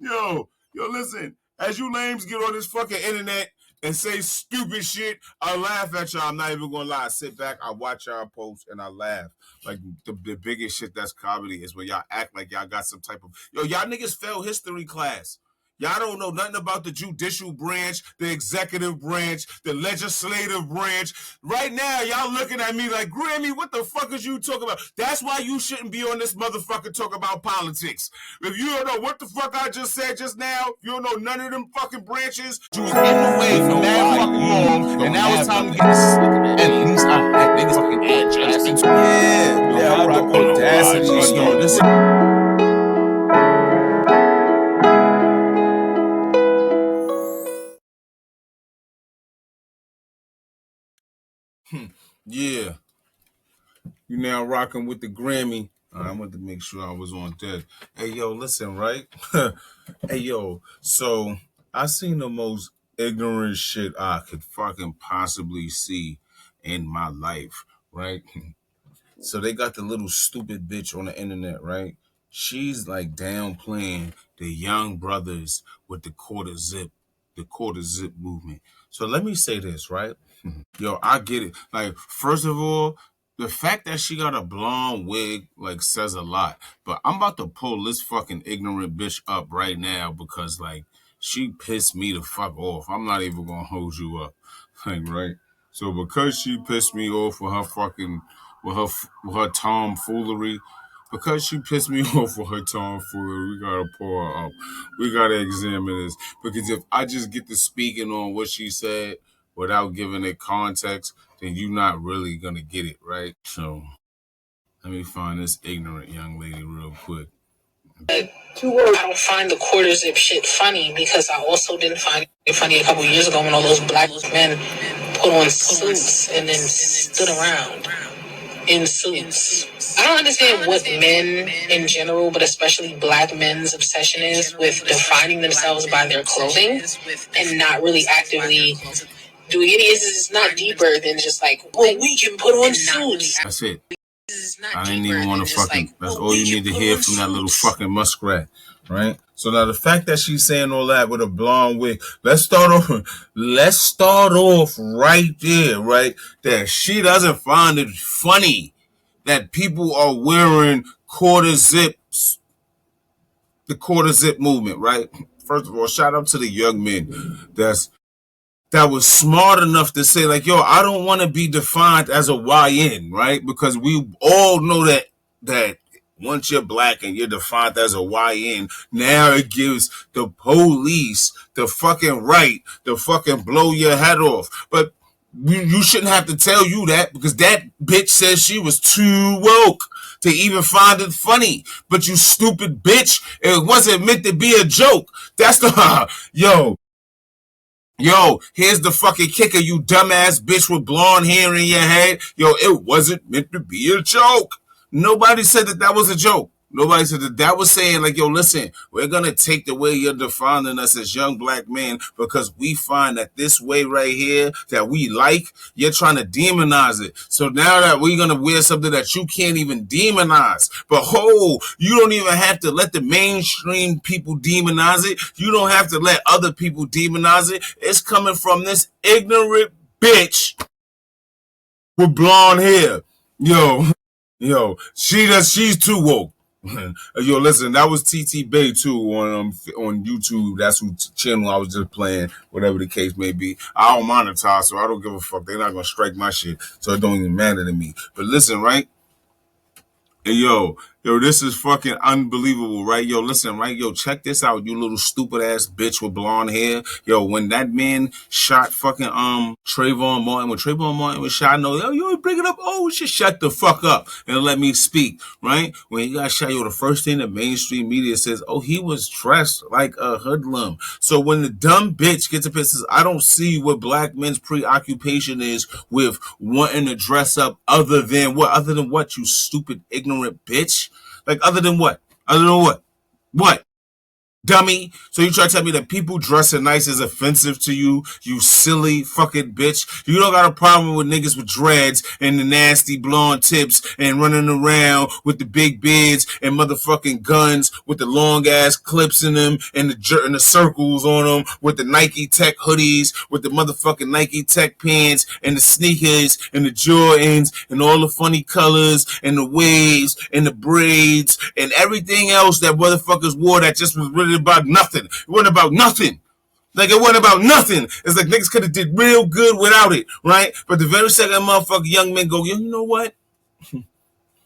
yo, listen. As you lames get on this fucking internet and say stupid shit, I laugh at y'all. I'm not even gonna lie. I sit back, I watch y'all post, and I laugh. Like the biggest shit that's comedy is when y'all act like y'all got some type of y'all niggas failed history class. Y'all don't know nothing about the judicial branch, the executive branch, the legislative branch. Right now, y'all looking at me like, Grammy, what the fuck is you talking about? That's why you shouldn't be on this motherfucker talking about politics. If you don't know what the fuck I just said just now, you don't know none of them fucking branches. You was in the way for that fucking long, and now it's time to get this. At least I niggas fucking add. Yeah, I rock audacity. This. Yeah, you now rocking with the Grammy. I wanted to make sure I was on deck. Hey, yo, listen, right? Hey, yo, so I seen the most ignorant shit I could fucking possibly see in my life, right? So they got the little stupid bitch on the internet, right? She's like downplaying the young brothers with the quarter zip movement. So let me say this, right? Yo, I get it. Like, first of all, the fact that she got a blonde wig like says a lot. But I'm about to pull this fucking ignorant bitch up right now because like she pissed me the fuck off. I'm not even gonna hold you up, like right. So because she pissed me off with her fucking with her tomfoolery, because she pissed me off with her tomfoolery, we gotta pull her up. We gotta examine this because if I just get to speaking on what she said without giving it context, then you're not really gonna get it, right? So let me find this ignorant young lady real quick. I don't find the Quaterzip shit funny because I also didn't find it funny a couple years ago when all those black men put on suits and then stood around in suits. I don't understand what men in general, but especially black men's obsession is with defining themselves by their clothing and not really actively doing it. It's not deeper than just like, well, we can put on suits. That's it. I didn't even want to fucking. Like, that's all you need to hear from that little fucking muskrat, right? So now the fact that she's saying all that with a blonde wig, let's start off. Let's start off right there, right? That she doesn't find it funny that people are wearing quarter zips, the quarter zip movement, right? First of all, shout out to the young men that was smart enough to say, like, yo, I don't want to be defined as a YN, right? Because we all know that once you're black and you're defined as a YN, now it gives the police the fucking right to fucking blow your head off. But you shouldn't have to tell you that because that bitch says she was too woke to even find it funny. But you stupid bitch, it wasn't meant to be a joke. That's the Yo, here's the fucking kicker, you dumbass bitch with blonde hair in your head. Yo, it wasn't meant to be a joke. Nobody said that was a joke. Nobody said that was saying like, yo, listen, we're going to take the way you're defining us as young black men because we find that this way right here that we like, you're trying to demonize it. So now that we're going to wear something that you can't even demonize. But you don't even have to let the mainstream people demonize it. You don't have to let other people demonize it. It's coming from this ignorant bitch with blonde hair. She's too woke. Yo, listen, that was TT Bay too on YouTube. That's who channel I was just playing, whatever the case may be. I don't monetize, so I don't give a fuck. They're not gonna strike my shit, so it don't even matter to me. But listen, right? Hey, yo, this is fucking unbelievable, right? Yo, listen, right? Yo, check this out, you little stupid ass bitch with blonde hair. Yo, when that man shot fucking Trayvon Martin, when Trayvon Martin was shot, no, yo, bring it up. Oh, just shut the fuck up and let me speak, right? When he got shot, yo, the first thing the mainstream media says, oh, he was dressed like a hoodlum. So when the dumb bitch gets up and says, I don't see what black men's preoccupation is with wanting to dress up other than what, you stupid ignorant bitch. Like, other than what? Other than what? What? dummy. So you try to tell me that people dressing nice is offensive to you, you silly fucking bitch. You don't got a problem with niggas with dreads and the nasty blonde tips and running around with the big beards and motherfucking guns with the long ass clips in them and the circles on them with the Nike Tech hoodies with the motherfucking Nike Tech pants and the sneakers and the Jordans and all the funny colors and the waves and the braids and everything else that motherfuckers wore that just was really about nothing. It wasn't about nothing. Like it wasn't about nothing. It's like niggas could have did real good without it, right? But the very second motherfucker young men go, you know what?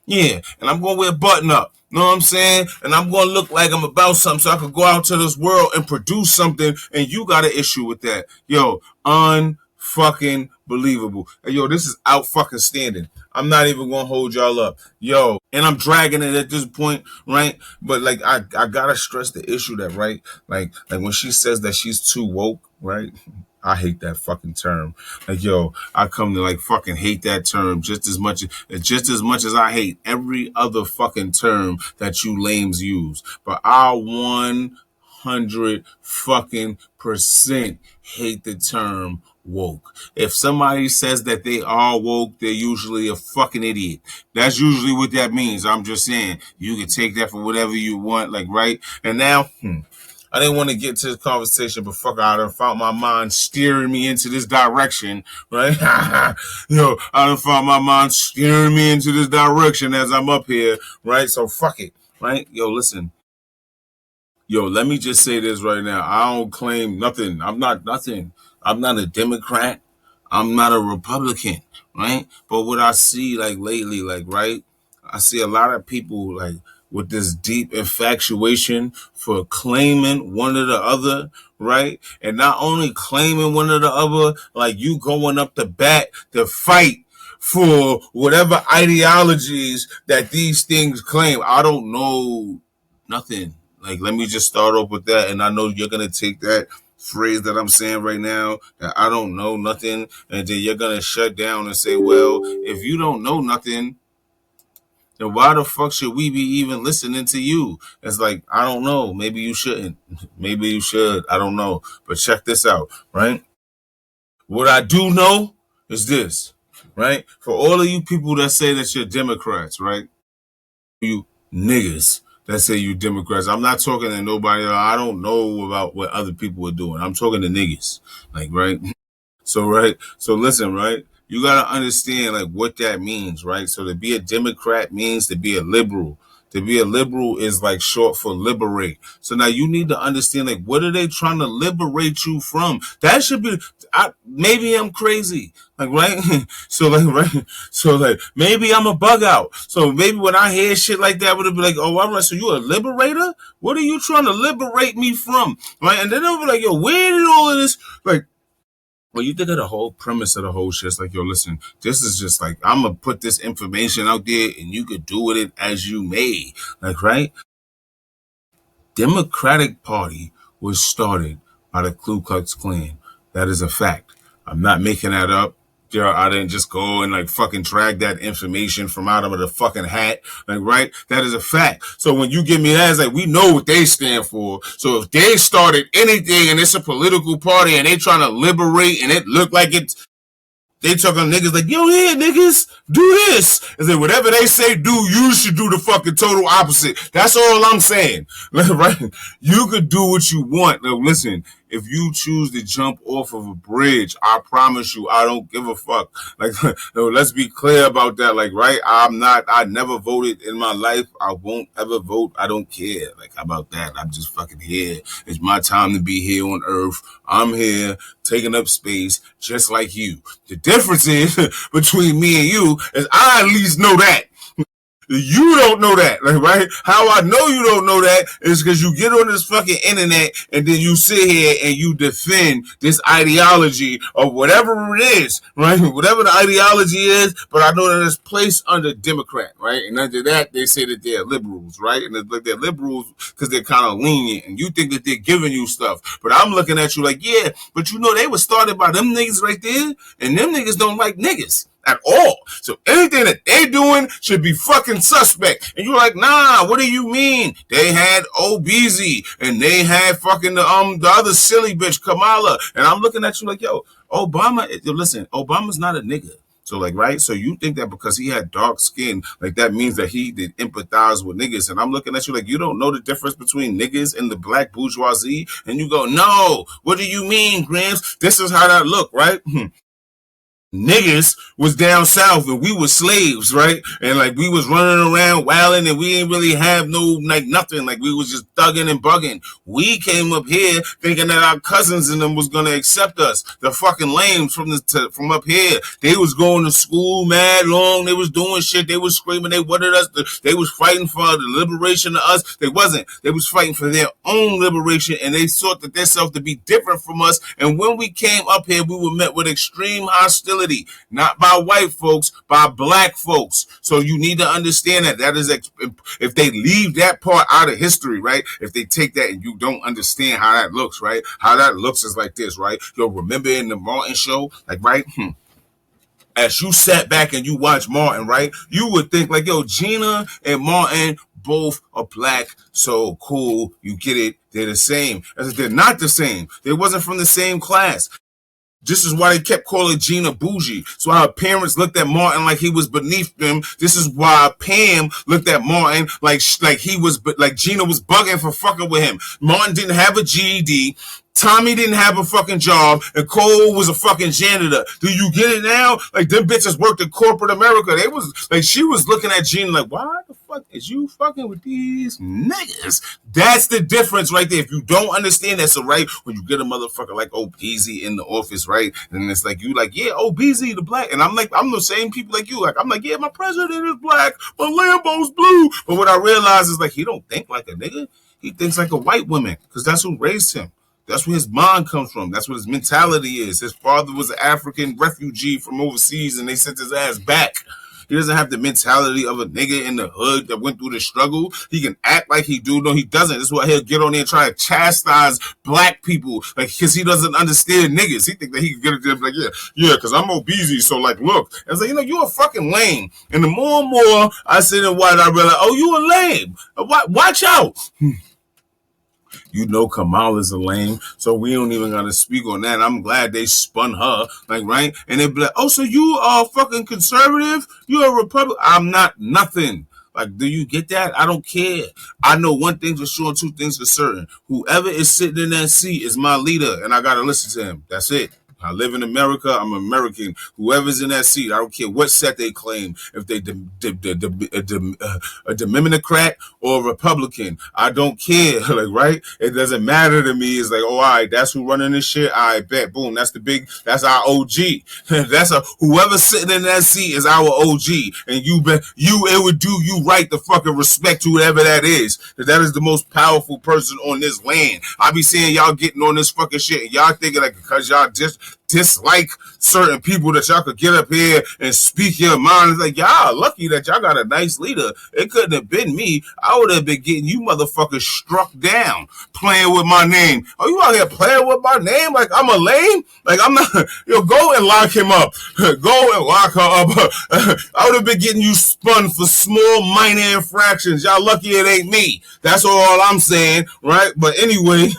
Yeah, and I'm gonna wear a button up. You know what I'm saying? And I'm gonna look like I'm about something so I could go out to this world and produce something, and you got an issue with that. Yo, unfucking believable. Hey, yo, this is out fucking standing. I'm not even gonna hold y'all up. Yo, and I'm dragging it at this point, right? But like I gotta stress the issue that, right? Like when she says that she's too woke, right? I hate that fucking term. Like, yo, I come to like fucking hate that term just as much as I hate every other fucking term that you lames use. But I 100 fucking percent hate the term woke. If somebody says that they are woke, they're usually a fucking idiot. That's usually what that means. I'm just saying, you can take that for whatever you want, like, right? And now, I didn't want to get to this conversation, but fuck, I done found my mind steering me into this direction, right? Yo, I done found my mind steering me into this direction as I'm up here, right? So fuck it, right? Yo, listen. Yo, let me just say this right now. I don't claim nothing. I'm not nothing. I'm not a Democrat. I'm not a Republican, right? But what I see like lately, like, right? I see a lot of people like with this deep infatuation for claiming one or the other, right? And not only claiming one or the other, like you going up to bat to fight for whatever ideologies that these things claim. I don't know nothing. Like, let me just start off with that. And I know you're going to take that phrase that I'm saying right now, that I don't know nothing. And then you're going to shut down and say, well, if you don't know nothing, then why the fuck should we be even listening to you? It's like, I don't know. Maybe you shouldn't. Maybe you should. I don't know. But check this out, right? What I do know is this, right? For all of you people that say that you're Democrats, right? You niggas that say you Democrats. I'm not talking to nobody. I don't know about what other people are doing. I'm talking to niggas. Like, right? So, right. So listen, right. You got to understand like what that means, right? So to be a Democrat means to be a liberal. To be a liberal is like short for liberate. So now you need to understand like what are they trying to liberate you from? That should be maybe I'm crazy. Like right? So like right. So like maybe I'm a bug out. So maybe when I hear shit like that, would it be like, oh, all right, so you a liberator? What are you trying to liberate me from? Right? And then they'll be like, yo, where did all of this like well, you think of the whole premise of the whole shit. It's like, yo, listen, this is just like, I'm going to put this information out there and you could do with it as you may. Like, right? Democratic Party was started by the Ku Klux Klan. That is a fact. I'm not making that up. Yo, I didn't just go and like fucking drag that information from out of the fucking hat. Like, right? That is a fact. So when you give me that, it's like, we know what they stand for. So if they started anything and it's a political party and they trying to liberate and it look like it's they talking niggas like, yo, yeah, niggas, do this. And then whatever they say do, you should do the fucking total opposite. That's all I'm saying. Right? You could do what you want. Now, listen, if you choose to jump off of a bridge, I promise you, I don't give a fuck. Like, no, let's be clear about that. Like, right? I never voted in my life. I won't ever vote. I don't care. Like, how about that? I'm just fucking here. It's my time to be here on Earth. I'm here taking up space just like you. The difference is between me and you is I at least know that. You don't know that, like, right? How I know you don't know that is because you get on this fucking internet and then you sit here and you defend this ideology of whatever it is, right? Whatever the ideology is, but I know that it's placed under Democrat, right? And under that, they say that they're liberals, right? And it's like they're liberals because they're kind of lenient and you think that they're giving you stuff. But I'm looking at you like, yeah, but you know they were started by them niggas right there and them niggas don't like niggas. at all. So anything that they're doing should be fucking suspect. And you're like, nah, what do you mean? They had OBZ and they had fucking the other silly bitch Kamala. And I'm looking at you like, yo, Obama, listen, Obama's not a nigga. So like, right? So you think that because he had dark skin, like that means that he did empathize with niggas. And I'm looking at you like, you don't know the difference between niggas and the black bourgeoisie. And you go, no, what do you mean, Grams? This is how that look, right? Niggas was down south and we were slaves, right? And like we was running around wilding and we didn't really have no like nothing. Like we was just thugging and bugging. We came up here thinking that our cousins and them was gonna accept us. The fucking lames from up here. They was going to school mad long. They was doing shit. They was screaming. They wanted us. They was fighting for the liberation of us. They wasn't. They was fighting for their own liberation and they thought that themselves to be different from us. And when we came up here, we were met with extreme hostility. Not by white folks, by black folks. So you need to understand that is if they leave that part out of history, right? If they take that and you don't understand how that looks, right? How that looks is like this, right? Yo, remember in the Martin show, like, right? As you sat back and you watch Martin, right? You would think like, yo, Gina and Martin both are black, so cool. You get it? They're the same. As they're not the same. They wasn't from the same class. This is why they kept calling Gina bougie. So her parents looked at Martin like he was beneath them. This is why Pam looked at Martin like he was, like Gina was bugging for fucking with him. Martin didn't have a GED. Tommy didn't have a fucking job, and Cole was a fucking janitor. Do you get it now? Like, them bitches worked in corporate America. They was, like, she was looking at Gina like, why the fuck is you fucking with these niggas? That's the difference right there. If you don't understand that, so right, when you get a motherfucker like OBZ in the office, right, and it's like, you like, yeah, OBZ, the black, and I'm like, I'm the same people like you. Like, I'm like, yeah, my president is black, my Lambo's blue. But what I realize is, like, he don't think like a nigga. He thinks like a white woman, because that's who raised him. That's where his mind comes from. That's what his mentality is. His father was an African refugee from overseas, and they sent his ass back. He doesn't have the mentality of a nigga in the hood that went through the struggle. He can act like he do. No, he doesn't. That's why he'll get on there and try to chastise black people, like, because he doesn't understand niggas. He think that he can get it there like, yeah, because I'm obese, so like, look. I was like, you're a fucking lame. And the more and more I sit and watch, I realize, oh, you a lame. Watch out. You know Kamala's a lame, so we don't even gotta speak on that. I'm glad they spun her, like, right? And they be like, oh, so you are fucking conservative? You're a Republican? I'm not nothing. Like, do you get that? I don't care. I know one thing for sure and two things for certain. Whoever is sitting in that seat is my leader, and I gotta listen to him. That's it. I live in America. I'm American. Whoever's in that seat, I don't care what set they claim. If they a Democrat or a Republican, I don't care. Like, right? It doesn't matter to me. It's like, oh, all right, that's who running this shit. I bet. Boom. That's our OG. Whoever's sitting in that seat is our OG. And it would do you right to fucking respect whoever that is. That is the most powerful person on this land. I be seeing y'all getting on this fucking shit and y'all thinking like because y'all just dislike certain people that y'all could get up here and speak your mind. It's like, y'all lucky that y'all got a nice leader. It couldn't have been me. I would have been getting you motherfuckers struck down playing with my name. Oh, you out here playing with my name like I'm a lame? Like, I'm not. Go and lock him up. Go and lock her up. I would have been getting you spun for small minor infractions. Y'all lucky it ain't me. That's all I'm saying, right? But anyway,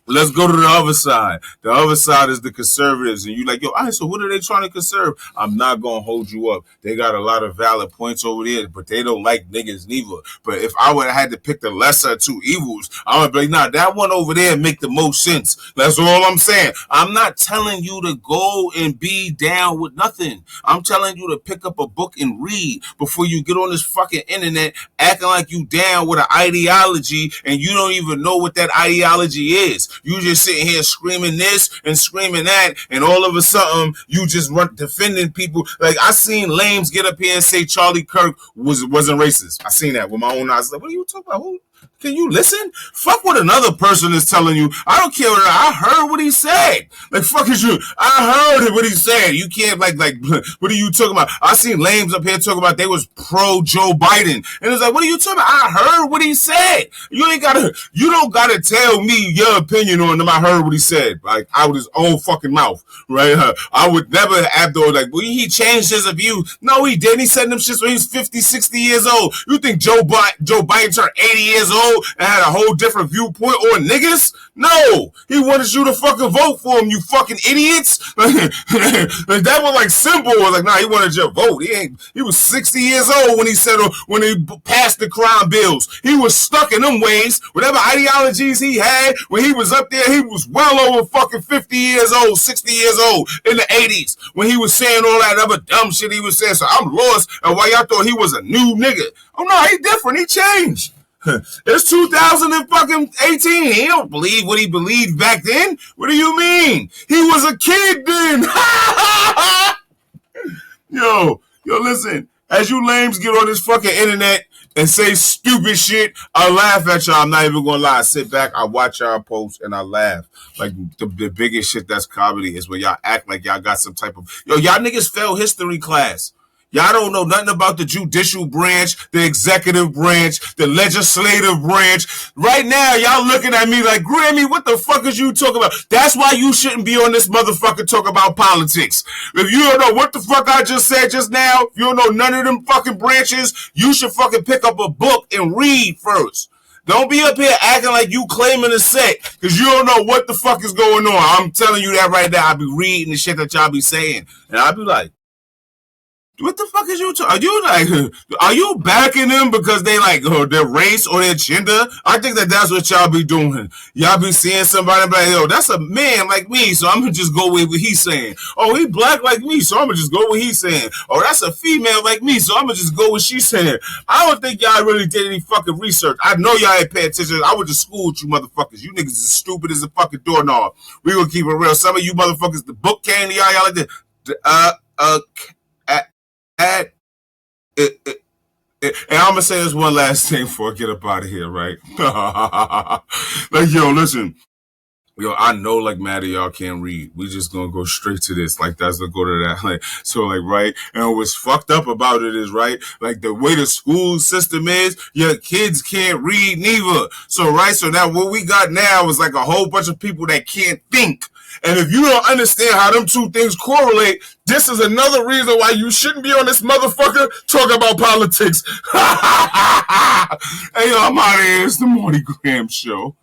let's go to the other side. The other side is the conservatives. And you like, yo, all right, so what are they trying to conserve? I'm not going to hold you up. They got a lot of valid points over there, but they don't like niggas neither. But if I would have had to pick the lesser of two evils, I would be like, nah, that one over there make the most sense. That's all I'm saying. I'm not telling you to go and be down with nothing. I'm telling you to pick up a book and read before you get on this fucking internet acting like you down with an ideology and you don't even know what that ideology is. You just sitting here screaming this and screaming that, and all of a sudden you just run defending people. Like, I seen lames get up here and say Charlie Kirk wasn't racist. I seen that with my own eyes. Like, what are you talking about? Who? Can you listen? Fuck what another person is telling you. I don't care what I heard what he said. Like, fuck is you. I heard what he said. You can't, like, what are you talking about? I seen lames up here talking about they was pro Joe Biden. And it's like, what are you talking about? I heard what he said. You don't gotta tell me your opinion on him. I heard what he said. Like, out of his own fucking mouth, right? I would never have those, like, well, he changed his view. No, he didn't. He said them shits when he was 50, 60 years old. You think Joe Biden turned 80 years old and had a whole different viewpoint on niggas? No. He wanted you to fucking vote for him, you fucking idiots. Like, that was like simple. It was like, nah, he wanted your vote. He was 60 years old when he passed the crime bills. He was stuck in them ways. Whatever ideologies he had when he was up there, he was well over fucking 50 years old, 60 years old in the 80s when he was saying all that other dumb shit he was saying. So I'm lost and why y'all thought he was a new nigga. Oh no, he different. He changed. It's 2018. He don't believe what he believed back then. What do you mean? He was a kid then. Yo, listen. As you lames get on this fucking internet and say stupid shit, I laugh at y'all. I'm not even gonna lie. I sit back, I watch y'all posts, and I laugh. Like, the biggest shit that's comedy is when y'all act like y'all got some type of... Yo, y'all niggas failed history class. Y'all don't know nothing about the judicial branch, the executive branch, the legislative branch. Right now, y'all looking at me like, Grammy, what the fuck is you talking about? That's why you shouldn't be on this motherfucker talk about politics. If you don't know what the fuck I just said just now, if you don't know none of them fucking branches, you should fucking pick up a book and read first. Don't be up here acting like you claiming a set, because you don't know what the fuck is going on. I'm telling you that right now. I be reading the shit that y'all be saying, and I be like, what the fuck is you talking? Are you backing them because they like their race or their gender? I think that's what y'all be doing. Y'all be seeing somebody like, yo, that's a man like me, so I'm gonna just go with what he's saying. Oh, he black like me, so I'm gonna just go with what he's saying. Oh, that's a female like me, so I'm gonna just go with what she's saying. I don't think y'all really did any fucking research. I know y'all ain't paying attention. I went to school with you motherfuckers. You niggas is stupid as a fucking doorknob. We gonna keep it real. Some of you motherfuckers, the book came to y'all like this. And I'm gonna say this one last thing before I get up out of here, right? Like, yo, listen. Yo, I know like mad of y'all can't read. We just gonna go straight to this. Like, that's gonna go to that. Like, so like, right? And what's fucked up about it is, right? Like, the way the school system is, your kids can't read neither. So, right? So now what we got now is like a whole bunch of people that can't think. And if you don't understand how them two things correlate, this is another reason why you shouldn't be on this motherfucker talking about politics. Hey, yo, I'm out of here. It's the Morning Graham Show.